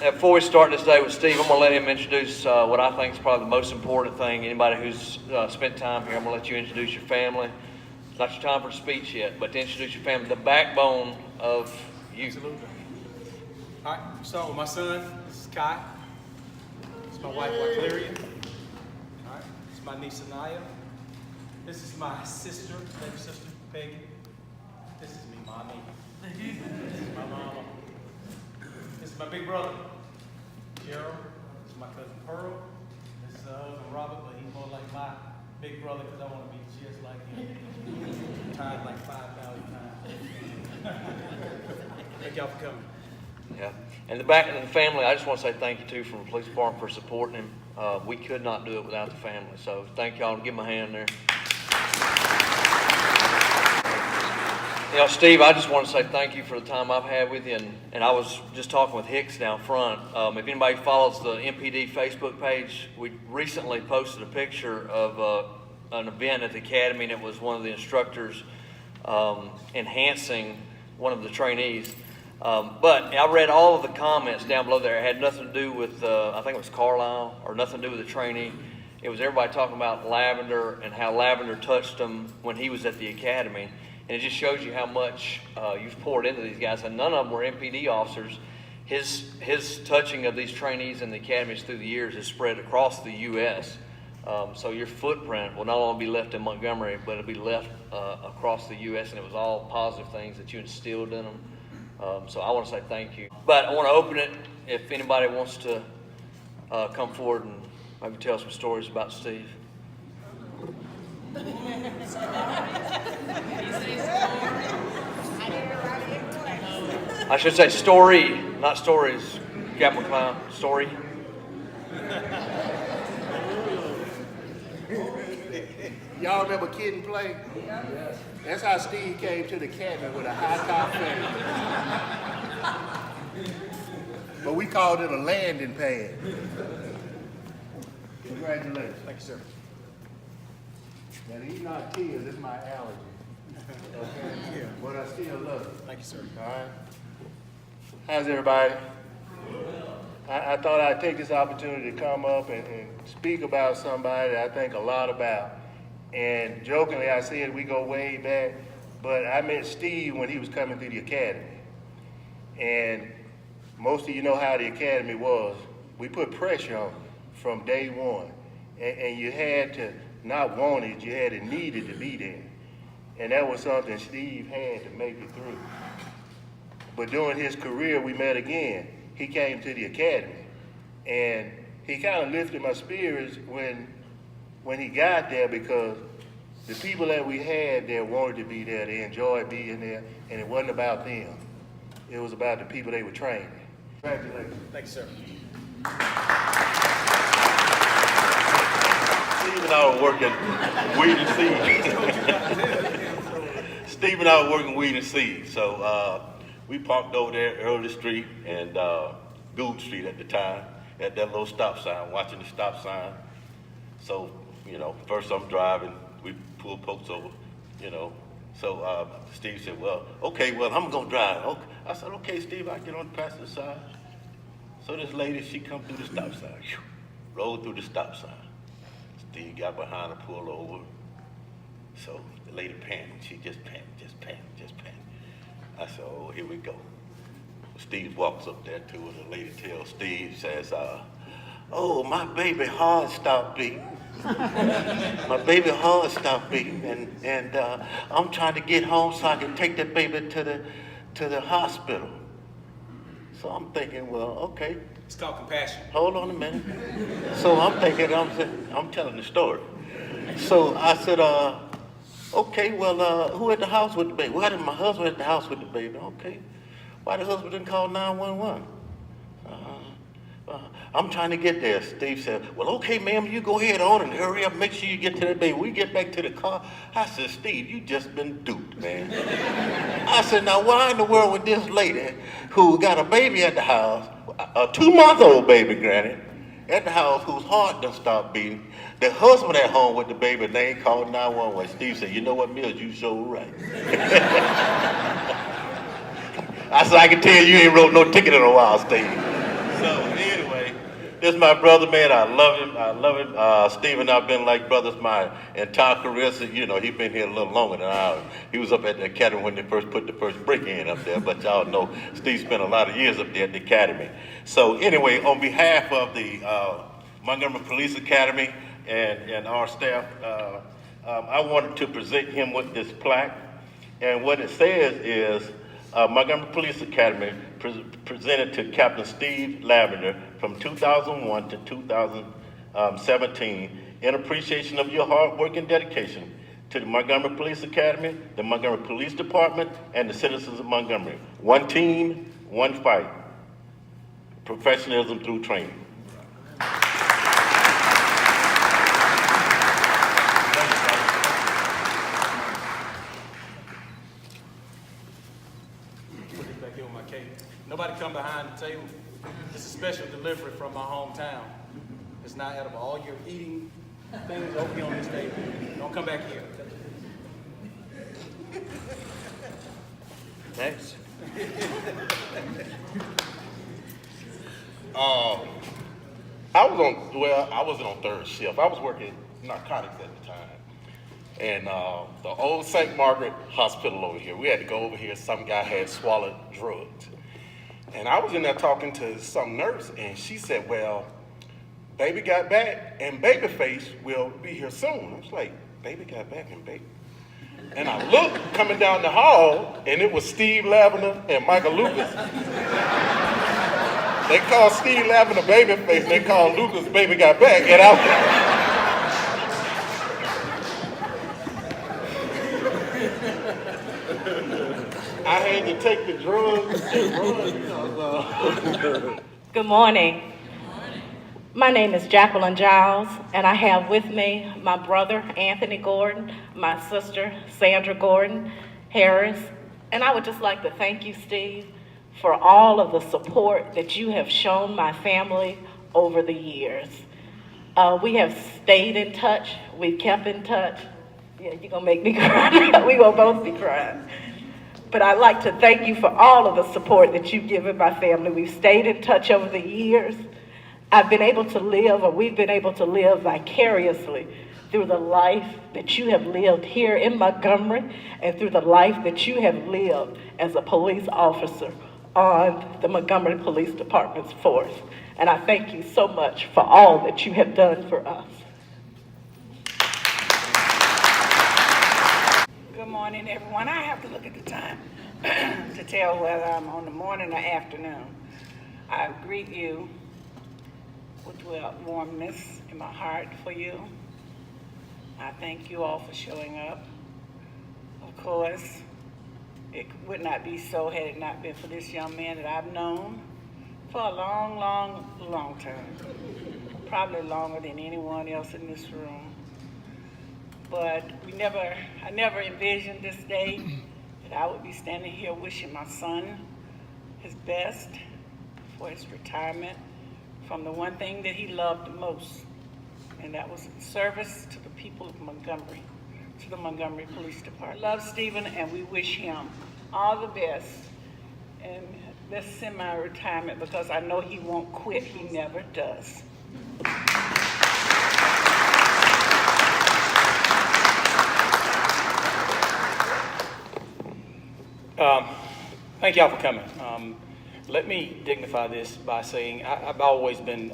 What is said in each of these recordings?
Before we start this day with Steve, I'm going to let him introduce what I think is probably the most important thing. Anybody who's spent time here, I'm going to let you introduce your family. It's not your time for speech yet, but to introduce your family, the backbone of you. Absolutely. All right, start with my son. This is Kai. This is my wife, Claria. All right, this is my niece, Anaya. This is my sister, baby sister, Peggy. This is me, Mommy. This is my mama. This is my big brother, Gerald. This is my cousin Pearl. This is husband Robert, but he's more like my big brother because I want to be just like him. Tired like 5,000 times. Thank y'all for coming. Yeah, and the back of the family, I just want to say thank you too from the police department for supporting him. We could not do it without the family, so thank y'all. Give him a hand there. You know, Steve, I just want to say thank you for the time I've had with you, and I was just talking with Hicks down front. If anybody follows the MPD Facebook page, we recently posted a picture of an event at the academy, and it was one of the instructors enhancing one of the trainees. But I read all of the comments down below there. It had nothing to do with, I think it was Carlisle, or nothing to do with the trainee. It was everybody talking about Lavender and how Lavender touched him when he was at the academy. And it just shows you how much you've poured into these guys. And none of them were MPD officers. His touching of these trainees in the academies through the years has spread across the U.S. So your footprint will not only be left in Montgomery, but it'll be left across the U.S. And it was all positive things that you instilled in them. So I want to say thank you. But I want to open it if anybody wants to come forward and maybe tell some stories about Steve. I should say story, not stories. Captain Lavender, story. Y'all remember Kid and Play? Yes. That's how Steve came to the academy with a high top fan. But we called it a landing pad. Congratulations. Thank you, sir. Now these not tears, it's my allergy. Okay? Yeah. But I still love it. Thank you, sir. All right. How's everybody? I thought I'd take this opportunity to come up and speak about somebody that I think a lot about. And jokingly, I said we go way back, but I met Steve when he was coming through the academy. And most of you know how the academy was. We put pressure on him from day one. And you had to not want it, you had to need it to be there. And that was something Steve had to make it through. But during his career, we met again. He came to the academy. And he kind of lifted my spirits when he got there, because the people that we had there wanted to be there. They enjoyed being there, and it wasn't about them. It was about the people they were training. Congratulations. Thank you, sir. Steve and I were working weed and seed. Steve and I were working weed and seed. So we parked over there, Early Street and Gould Street at the time, at that little stop sign, watching the stop sign. So, you know, first I'm driving, we pull folks over, you know. So Steve said, well, okay, well, I'm gonna drive. Okay. I said, okay, Steve, I get on the passenger side. So this lady, she come through the stop sign, rolled through the stop sign. Steve got behind her, pulled over. So the lady panicked, she just panicked. I said, oh, here we go. Steve walks up there to her, the lady tells Steve, says, oh, my baby heart stopped beating. My baby heart stopped beating, and I'm trying to get home so I can take that baby to the hospital. So I'm thinking, well, okay. It's called compassion. Hold on a minute. So I'm thinking, I'm telling the story. So I said, okay, well, who at the house with the baby? Why did my husband at the house with the baby? Okay. Why the husband didn't call 911? I'm trying to get there. Steve said, well, okay, ma'am, you go ahead on and hurry up. Make sure you get to that baby. We get back to the car. I said, Steve, you just been duped, man. I said, now why in the world would this lady who got a baby at the house, a 2-month-old baby, granted, at the house whose heart done stopped beating, the husband at home with the baby, and they ain't called 911. Steve said, you know what, Mills, you sure right. I said, I can tell you ain't wrote no ticket in a while, Steve. So anyway, this is my brother, man. I love him. I love him. Steve and I've been like brothers my entire career. So, you know, he's been here a little longer than I. He was up at the academy when they first put the first brick in up there. But y'all know Steve spent a lot of years up there at the academy. So anyway, on behalf of the Montgomery Police Academy and our staff, I wanted to present him with this plaque. And what it says is, Montgomery Police Academy presented to Captain Steve Lavender from 2001 to 2017 in appreciation of your hard work and dedication to the Montgomery Police Academy, the Montgomery Police Department, and the citizens of Montgomery. One team, one fight. Professionalism through training. Back here with my cake. Nobody come behind the table. It's a special delivery from my hometown. It's not edible. All your eating things over here on this table. Don't come back here. Next. I wasn't on third shift. I was working narcotics at the time. And the old St. Margaret Hospital over here, we had to go over here. Some guy had swallowed drugs. And I was in there talking to some nurse, and she said, well, baby got back, and Babyface will be here soon. I was like, baby got back and baby. And I looked coming down the hall, and it was Steve Lavender and Michael Lucas. They called Steve Lavender Babyface, and they called Lucas Baby Got Back. And I had to take the drugs and run. Good morning. My name is Jacqueline Giles, and I have with me my brother, Anthony Gordon, my sister, Sandra Gordon Harris, and I would just like to thank you, Steve, for all of the support that you have shown my family over the years. We have stayed in touch. We've kept in touch. Yeah, you're gonna make me cry. We're gonna both be crying. But I'd like to thank you for all of the support that you've given my family. We've stayed in touch over the years. I've been able to live, or we've been able to live vicariously through the life that you have lived here in Montgomery and through the life that you have lived as a police officer on the Montgomery Police Department's force. And I thank you so much for all that you have done for us. Good morning, everyone. I have to look at the time to tell whether I'm on the morning or afternoon. I greet you with warmness in my heart for you. I thank you all for showing up. Of course, it would not be so had it not been for this young man that I've known for a long, long, long time. Probably longer than anyone else in this room. But I never envisioned this day that I would be standing here wishing my son his best for his retirement from the one thing that he loved the most, and that was service to the people of Montgomery, to the Montgomery Police Department. I love Stephen, and we wish him all the best in this semi-retirement, because I know he won't quit. He never does. Thank y'all for coming. Let me dignify this by saying I've always been,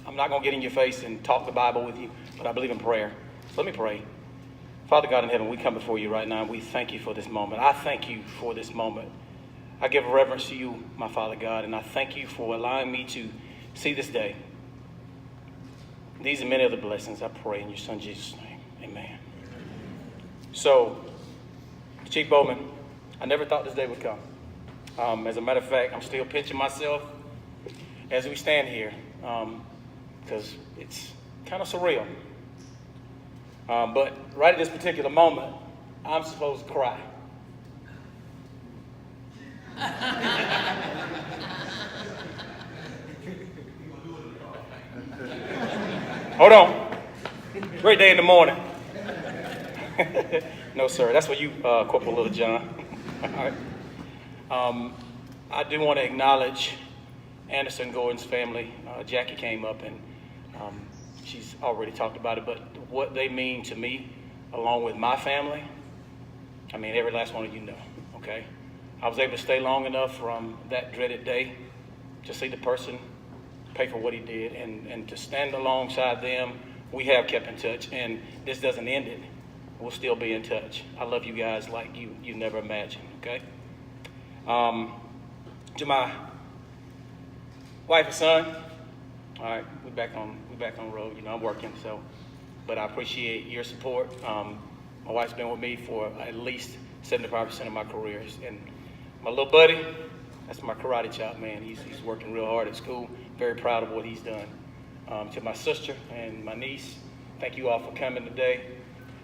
I'm not going to get in your face and talk the Bible with you, but I believe in prayer. So let me pray. Father God in heaven, we come before you right now, and we thank you for this moment. I thank you for this moment. I give reverence to you, my Father God, and I thank you for allowing me to see this day. These are many other blessings I pray in your Son Jesus' name. Amen. So, Chief Bowman, I never thought this day would come. As a matter of fact, I'm still pinching myself as we stand here, because it's kind of surreal. But right at this particular moment, I'm supposed to cry. Hold on. Great day in the morning. No, sir. That's for you, Corporal Little John. All right. I do want to acknowledge Anderson Gordon's family. Jackie came up and she's already talked about it, but what they mean to me, along with my family, I mean, every last one of you know, okay? I was able to stay long enough from that dreaded day to see the person pay for what he did, and to stand alongside them. We have kept in touch, and this doesn't end it. We'll still be in touch. I love you guys like you never imagined, okay? To my wife and son, all right, we're back on the road. You know, I'm working, so, but I appreciate your support. My wife's been with me for at least 75% of my careers, and my little buddy, that's my karate chop, man. He's working real hard at school. Very proud of what he's done. To my sister and my niece, thank you all for coming today.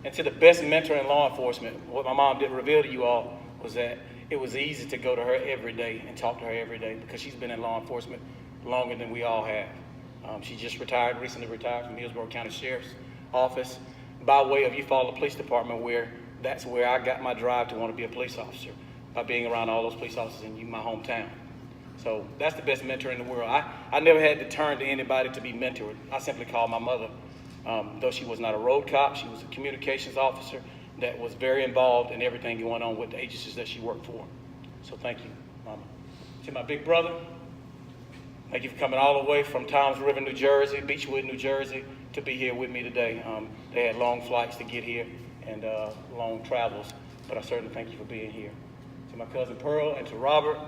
And to the best mentor in law enforcement, what my mom didn't reveal to you all was that it was easy to go to her every day and talk to her every day, because she's been in law enforcement longer than we all have. She just recently retired from Hillsborough County Sheriff's Office by way of Eufaula Police Department, where that's where I got my drive to want to be a police officer, by being around all those police officers in my hometown. So that's the best mentor in the world. I never had to turn to anybody to be mentored. I simply called my mother. Though she was not a road cop, she was a communications officer that was very involved in everything going on with the agencies that she worked for. So thank you, Mama. To my big brother, thank you for coming all the way from Toms River, New Jersey, Beechwood, New Jersey, to be here with me today. They had long flights to get here and long travels, but I certainly thank you for being here. To my cousin Pearl and to Robert,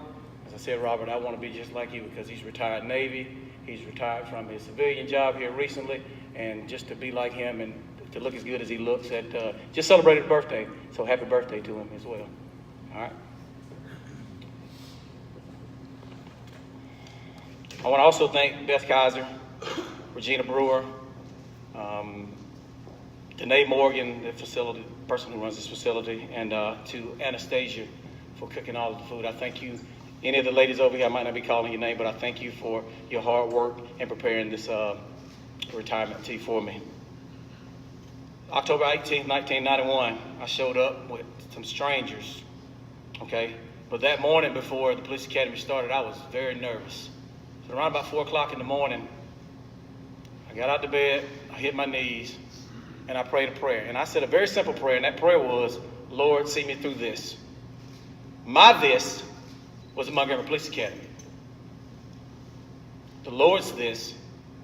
as I said, Robert, I want to be just like you, because he's retired Navy. He's retired from his civilian job here recently, and just to be like him and to look as good as he looks just celebrated his birthday, so happy birthday to him as well. All right. I want to also thank Beth Kaiser, Regina Brewer, Danae Morgan, the person who runs this facility, and to Anastasia for cooking all of the food. I thank you. Any of the ladies over here, I might not be calling your name, but I thank you for your hard work in preparing this retirement tea for me. October 18th, 1991, I showed up with some strangers, okay? But that morning before the police academy started, I was very nervous. So around about 4 o'clock in the morning, I got out of bed, I hit my knees, and I prayed a prayer. And I said a very simple prayer, and that prayer was, Lord, see me through this. My this was the Montgomery Police Academy. The Lord's this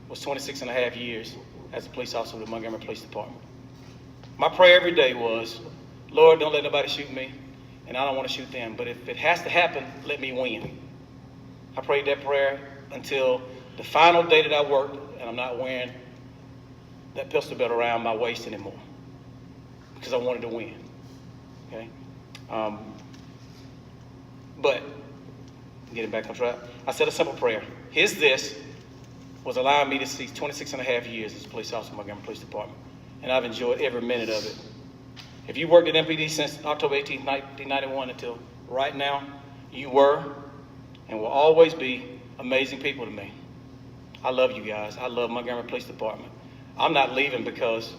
was 26 and a half years as a police officer with the Montgomery Police Department. My prayer every day was, Lord, don't let nobody shoot me, and I don't want to shoot them, but if it has to happen, let me win. I prayed that prayer until the final day that I worked, and I'm not wearing that pistol belt around my waist anymore, because I wanted to win, okay? But getting back on track, I said a simple prayer. His this was allowing me to see 26 and a half years as a police officer in Montgomery Police Department, and I've enjoyed every minute of it. If you worked at MPD since October 18, 1991 until right now, you were and will always be amazing people to me. I love you guys. I love Montgomery Police Department. I'm not leaving because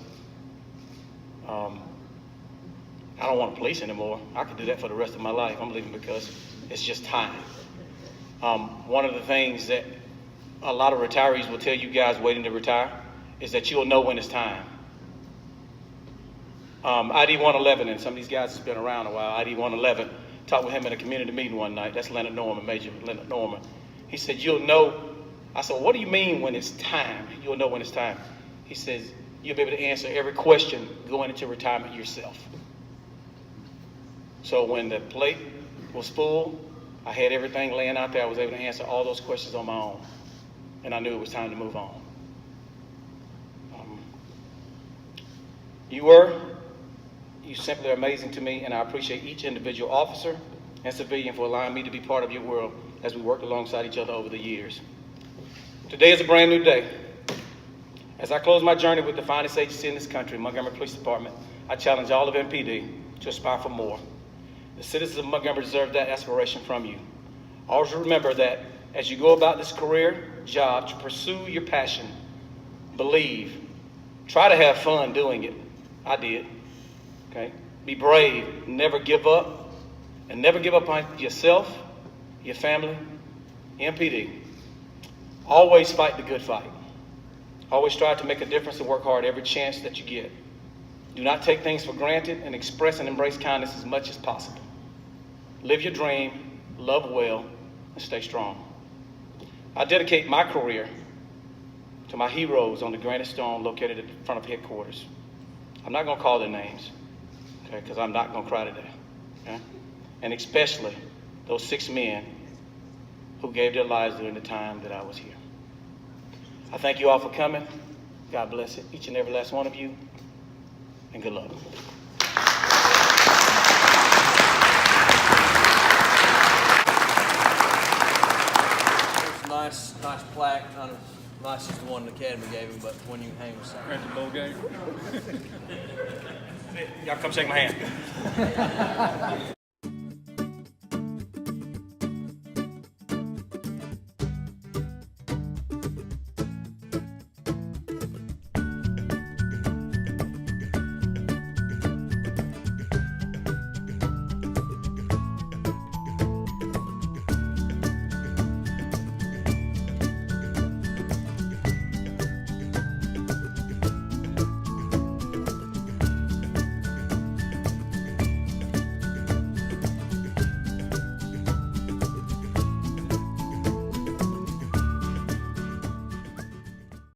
I don't want to police anymore. I could do that for the rest of my life. I'm leaving because it's just time. One of the things that a lot of retirees will tell you guys waiting to retire is that you'll know when it's time. ID 111, and some of these guys has been around a while, ID 111, talked with him at a community meeting one night. That's Leonard Norman, Major Leonard Norman. He said, you'll know. I said, what do you mean when it's time? You'll know when it's time. He says, you'll be able to answer every question going into retirement yourself. So when the plate was full, I had everything laying out there. I was able to answer all those questions on my own. And I knew it was time to move on. You simply are amazing to me, and I appreciate each individual officer and civilian for allowing me to be part of your world as we worked alongside each other over the years. Today is a brand new day. As I close my journey with the finest agency in this country, Montgomery Police Department, I challenge all of MPD to aspire for more. The citizens of Montgomery deserve that aspiration from you. Always remember that as you go about this career job to pursue your passion, believe, try to have fun doing it. I did. Okay? Be brave, never give up, and never give up on yourself, your family, MPD, Always fight the good fight. Always strive to make a difference and work hard every chance that you get. Do not take things for granted and express and embrace kindness as much as possible. Live your dream, love well, and stay strong. I dedicate my career to my heroes on the granite stone located in front of headquarters. I'm not going to call their names, okay, because I'm not going to cry today. Okay? And especially those 6 men who gave their lives during the time that I was here. I thank you all for coming. God bless each and every last one of you, and good luck. Nice plaque, not as nice as the one the Academy gave him, but when you hang with something. Y'all come shake my hand.